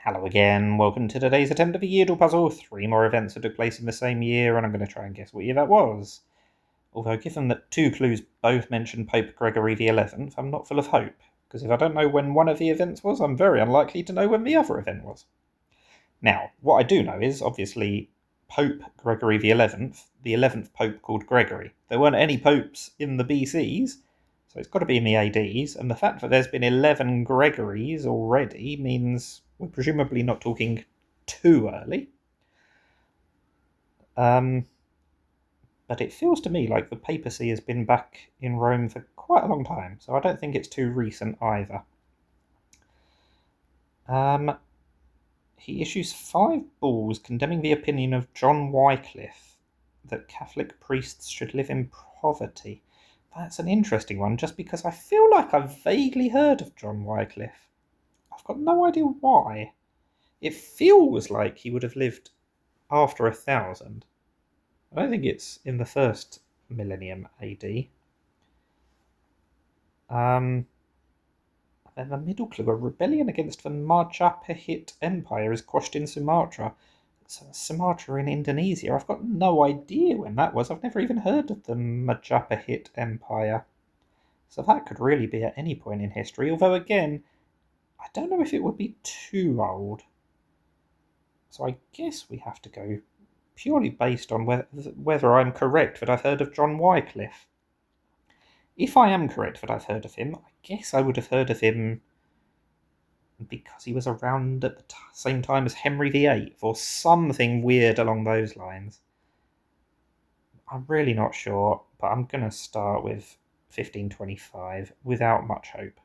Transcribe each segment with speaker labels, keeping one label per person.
Speaker 1: Hello again, welcome to today's attempt of a Yeardle puzzle. 3 more events that took place in the same year, and I'm going to try and guess what year that was. Although, given that 2 clues both mention Pope Gregory XI, I'm not full of hope, because if I don't know when one of the events was, I'm very unlikely to know when the other event was. Now, what I do know is, obviously, Pope Gregory XI, the 11th Pope called Gregory. There weren't any popes in the BCs, so it's got to be in the ADs, and the fact that there's been 11 Gregorys already means we're presumably not talking too early. But it feels to me like the papacy has been back in Rome for quite a long time, so I don't think it's too recent either. He issues 5 bulls condemning the opinion of John Wycliffe that Catholic priests should live in poverty. That's an interesting one, just because I feel like I've vaguely heard of John Wycliffe. I've got no idea why. It feels like he would have lived after 1000. I don't think it's in the first millennium AD. Then the middle clue, a rebellion against the Majapahit Empire is quashed in Sumatra. Sumatra in Indonesia. I've got no idea when that was. I've never even heard of the Majapahit Empire. So that could really be at any point in history, although again, I don't know if it would be too old. So I guess we have to go purely based on whether I'm correct that I've heard of John Wycliffe. If I am correct that I've heard of him, I guess I would have heard of him because he was around at the same time as Henry VIII, or something weird along those lines. I'm really not sure, but I'm going to start with 1525 without much hope.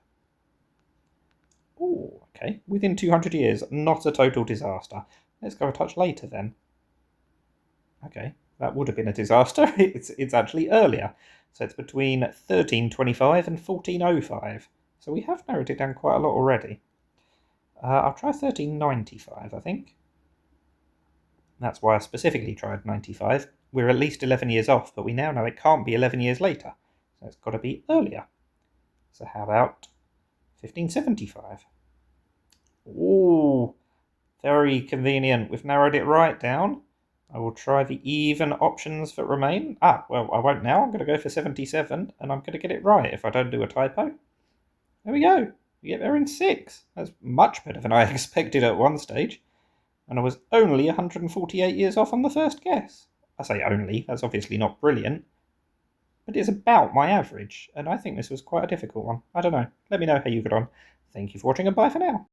Speaker 1: Oh, okay. Within 200 years, not a total disaster. Let's go a touch later then. Okay, that would have been a disaster. It's actually earlier. So it's between 1325 and 1405. So we have narrowed it down quite a lot already. I'll try 1395, I think. That's why I specifically tried 95. We're at least 11 years off, but we now know it can't be 11 years later. So it's got to be earlier. So how about 1575? Ooh, very convenient. We've narrowed it right down. I will try the even options that remain. Well, I won't now. I'm going to go for 77, and I'm going to get it right if I don't do a typo. There we go. We get there in 6. That's much better than I expected at one stage. And I was only 148 years off on the first guess. I say only, that's obviously not brilliant. But it's about my average, and I think this was quite a difficult one. I don't know. Let me know how you got on. Thank you for watching, and bye for now.